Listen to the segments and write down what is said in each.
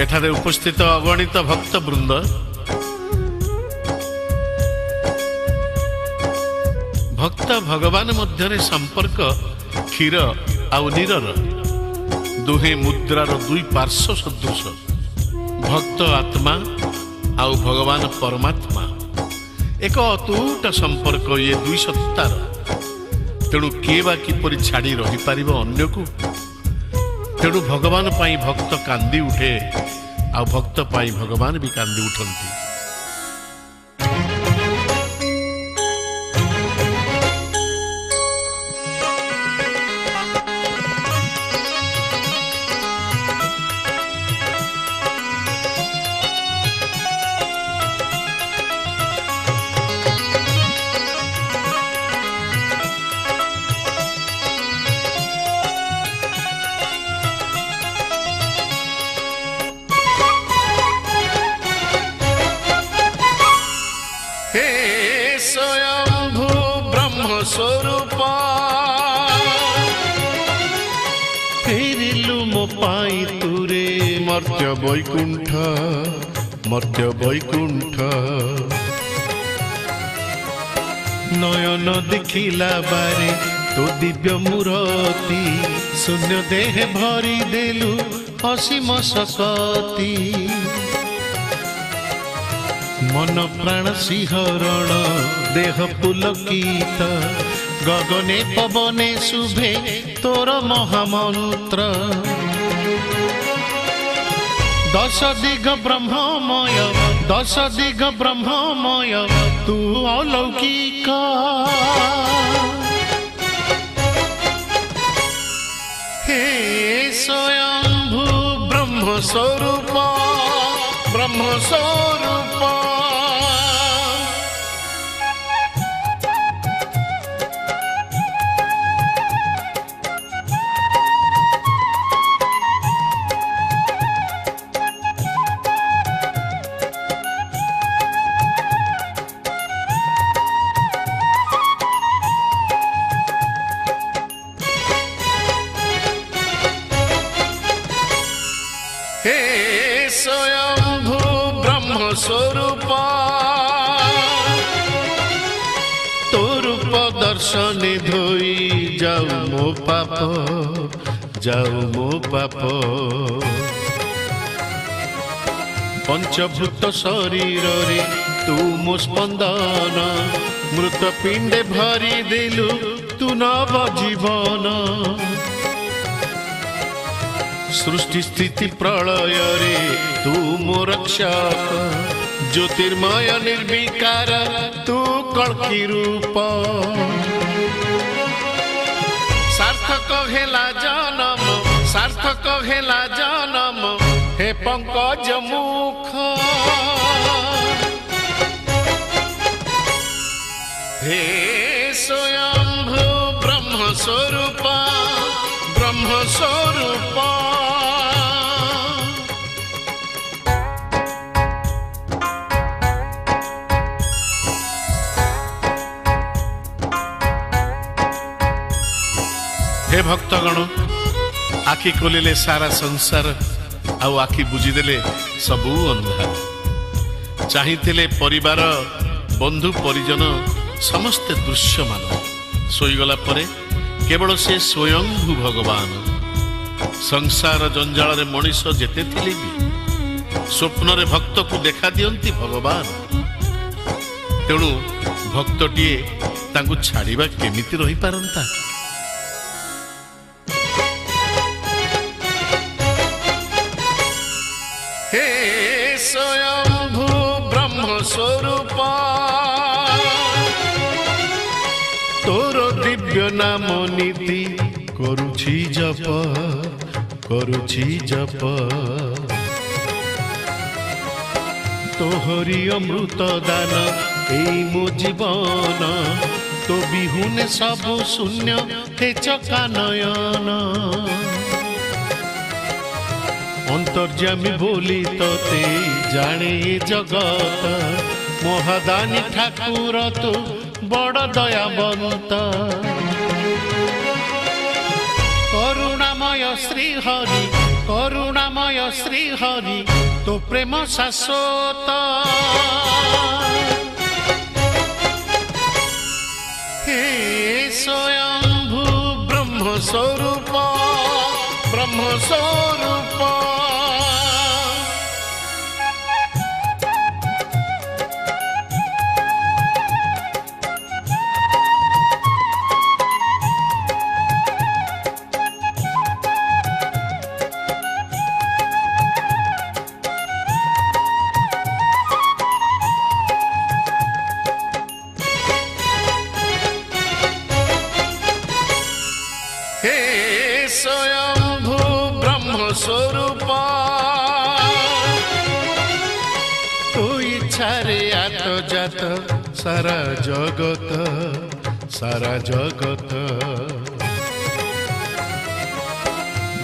एठारे उपस्थित अगणित भक्तवृंद भक्त भगवान मध्य संपर्क क्षीर आउ नीरर दुहे मुद्रार दुई पार्श्व सदृश भक्त आत्मा आउ भगवान परमात्मा एक अतूट संपर्क ये दुई सत्तार तेणु किए बा किपरि छाड़ी रही पारिबो अन्य को तेणु भगवान पाई भक्त कांदी उठे आ भक्त पाई भगवान भी कांदी उठंती। स्वरूप फेरिलु मो पाई तुरे मर्त्य वैकुंठ नयन देखिला बारे तो दिव्य मूरति शून्य देह भरी देलु असीम सकती मन प्राण सिंहरण देह पुलकित गगने पवने शुभे तोर महामंत्र दश दिग ब्रह्ममय तू अलौकिक हे स्वयंभू ब्रह्मस्वरूप स्वयंभू ब्रह्मस्वरूप तोरूप दर्शन धोई जाऊ मो पाप पंचभूत शरीर रे तू मो स्पंदन मृत पिंडे भरी देलु तू नव जीवन सृष्टि स्थिति प्रलय रे तू मो रक्षक ज्योतिर्मय निर्विकार तू कल्की रूप सार्थक हेला जन्म हे पंकज मुख हे स्वयंभू ब्रह्मस्वरूप हे भक्तगण आखि खोलिले सारा संसार आउ आखि बुझीदेले सबू अंधार चाहिथिले परिवार बंधु परिजन समस्त दृश्यमान सोईगला परे केवल से स्वयंभू भगवान संसार जंजाल रे मनीष जेते थिले भी स्वप्न रे भक्त को देखा दियंती भगवान तेणु भक्तटीए तांकु छाड़िबा केमिति रही पारंता। हे स्वयंभू ब्रह्मस्वरूप तोर दिव्य नाम नीति करुछि जप तोहरी अमृत दान एई मो जीवन तो बिहुने सब शून्य हे चका नयन अंतर्जामी बोली तोते जाने जगत महादानी ठाकुर तो बड़ दयावंत करुणामय श्री हरि କରୁଣାମୟ ଶ୍ରୀ ହରି ତୋ ପ୍ରେମ ଶାଶ୍ୱତ। ହେ ସ୍ୱୟଂଭୁ ବ୍ରହ୍ମ ସ୍ୱରୂପ ବ୍ରହ୍ମ ସ୍ୱରୂପ। हे स्वयंभू ब्रह्म स्वरूप तू इच्छारे आत जात सारा जगत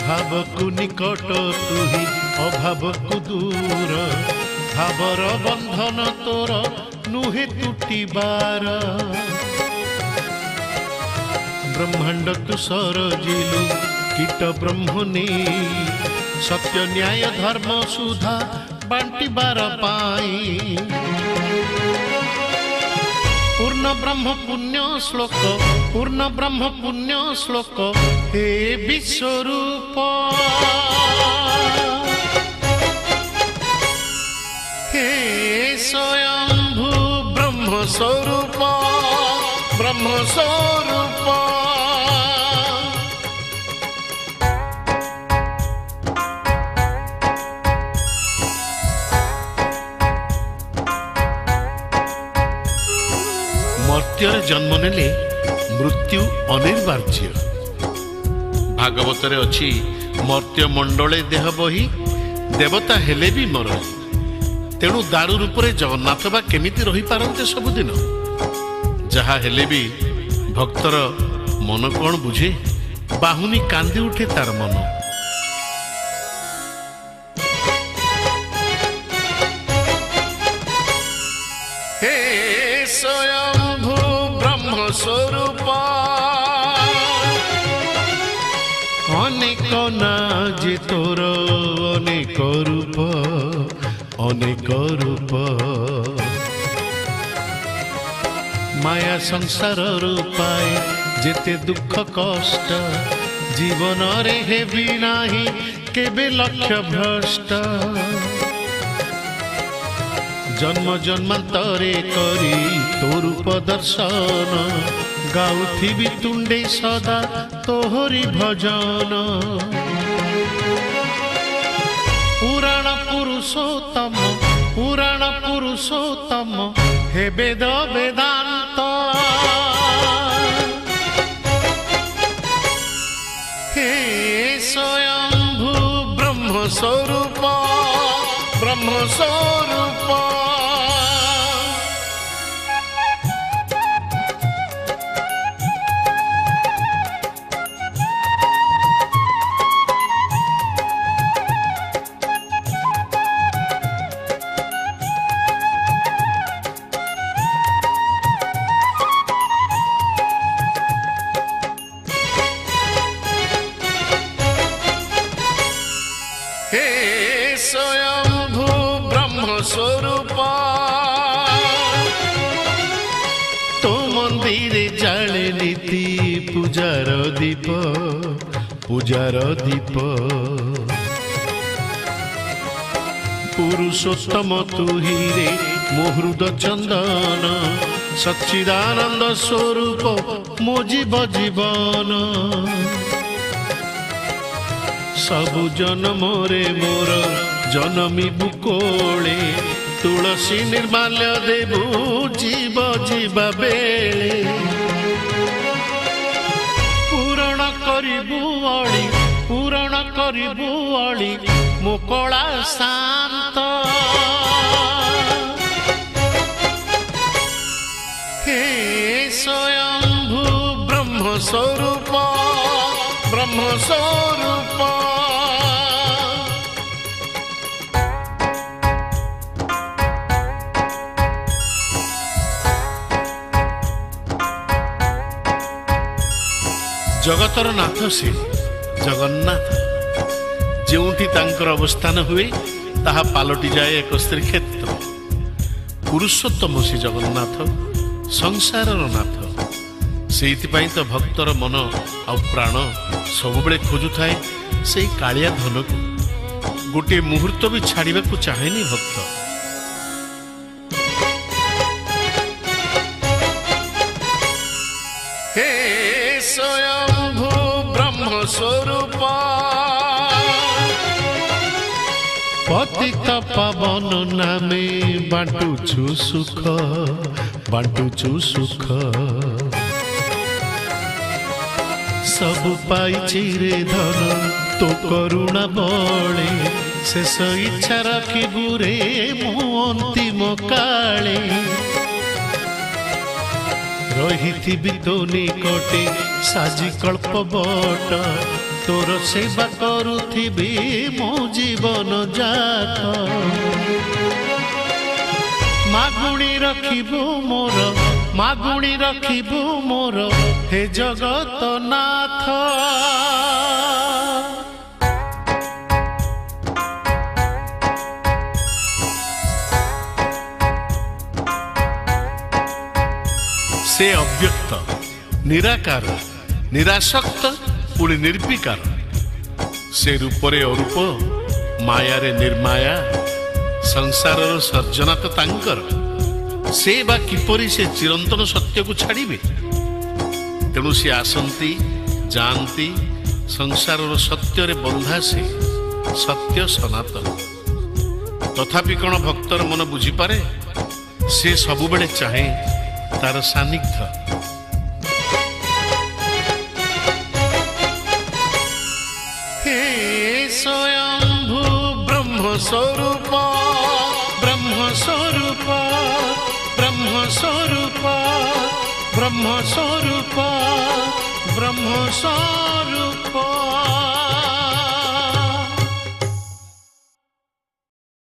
भावकु निकट तुही अभावकु दूर भावर बंधन तोर नुहे टूटिबार ब्रह्मांड तु सरजिलु कीट ब्रह्मनी सत्य न्याय धर्म सुधा बांटिबार पाई पूर्ण ब्रह्म पुण्य श्लोक हे विश्वरूप हे स्वयंभू ब्रह्म स्वरूप ब्रह्म स्वरूप। मर्त्यर जन्म नेले मृत्यु अनिर्वार्य। भागवतरे अछि मर्त्य मंडले देह बही देवता हेले भी मर तेणु दारू रूप जगन्नाथ बा केमिति रही पारन्ते सबुदिन जहा हेले भी भक्तर मन कौन बुझे बाहुनी कांदी उठे तार मन। हे स्वयंभू ब्रह्म स्वरूप अनेक ना जे तोर अनेक रूप माया संसार रूपाए जेते दुख कष्ट जीवन रे हेबी नाही केबे लक्ष्य भ्रष्ट जन्म जन्मांतरे करी तो रूप दर्शन गाउथिबी तुंडे सदा तोहरी भजन पुराण पुरुषोत्तम हे वेद वेदांत हे स्वयंभू ब्रह्म स्वरूप ब्रह्म स्वरूप। हे स्वयंभू ब्रह्म स्वरूप तो मंदिर जाले नीति पूजार दीप पुरुषोत्तम तुहिरे मुहृद चंदन सच्चिदानंद स्वरूप मो जीव जीवन सबु जन्मरे मोर जनमी बुकोले तुलसी निर्माल्य देबु जीव जीवा बेले पूरण करिबु अळी मुकला शांत हे स्वयंभू ब्रह्म स्वरूप ब्रह्म स्वरूप। जगतर नाथ से जगन्नाथ ଯେଉଁଠି ତାଙ୍କର ଅବସ୍ଥାନ ହୁଏ ତାହା ପାଲଟିଯାଏ ଏକ ଶ୍ରୀକ୍ଷେତ୍ର। ପୁରୁଷୋତ୍ତମ ଶ୍ରୀ ଜଗନ୍ନାଥ ସଂସାରର ନାଥ। ସେଇଥିପାଇଁ ତ ଭକ୍ତର ମନ ଆଉ ପ୍ରାଣ ସବୁବେଳେ ଖୋଜୁଥାଏ ସେଇ କାଳିଆ ଧନକୁ। ଗୋଟିଏ ମୁହୂର୍ତ୍ତ ବି ଛାଡ଼ିବାକୁ ଚାହେଁନି ଭକ୍ତ। ହେ ସ୍ୱୟଂଭୂ ବ୍ରହ୍ମ ସ୍ୱରୂପ ପତିତ ପାବନ ନାମେ ବାଣ୍ଟୁଛୁ ସୁଖ, ବାଣ୍ଟୁଛୁ ସୁଖ। ସବୁ ପାଇଛି ରେ ଧନ ତୋ କରୁଣା ବଳେ, ଶେଷ ଇଚ୍ଛା ରଖିବୁ ରେ ମୁଁ ଅନ୍ତିମ କାଳେ। ରହିଥିବି ତୋ ନିକଟେ ସାଜି କଳ୍ପ ବଟ, ତୋର ସେବା କରୁଥିବି ମୋ ଜୀବନ ଯାକ। ମାଗୁଣି ରଖିବୁ ମୋର, ମାଗୁଣି ରଖିବୁ ମୋର ହେ ଜଗତ ନାଥ। ସେ ଅବ୍ୟକ୍ତ, ନିରାକାର, ନିରାସକ୍ତ, ପୁଣି ନିର୍ବିକାର। ସେ ରୂପରେ ଅରୂପ, ମାୟାରେ ନିର୍ମାୟା। ସଂସାରର ସର୍ଜନା ତ ତାଙ୍କର। ସେ ବା କିପରି ସେ ଚିରନ୍ତନ ସତ୍ୟକୁ ଛାଡ଼ିବେ? ତେଣୁ ସେ ଆସନ୍ତି, ଯାଆନ୍ତି, ସଂସାରର ସତ୍ୟରେ ବନ୍ଧା ସେ ସତ୍ୟ ସନାତନ। ତଥାପି କ'ଣ ଭକ୍ତର ମନ ବୁଝିପାରେ? ସେ ସବୁବେଳେ ଚାହେଁ ତାର ସାନ୍ନିଧ୍ୟ। ହେ ସ୍ୱୟଂଭୂ ବ୍ରହ୍ମ ସ୍ୱରୂପ, ବ୍ରହ୍ମ ସ୍ୱରୂପ, ବ୍ରହ୍ମ ସ୍ୱରୂପ, ବ୍ରହ୍ମ ସ୍ୱରୂପ, ବ୍ରହ୍ମ ସ୍ୱରୂପ।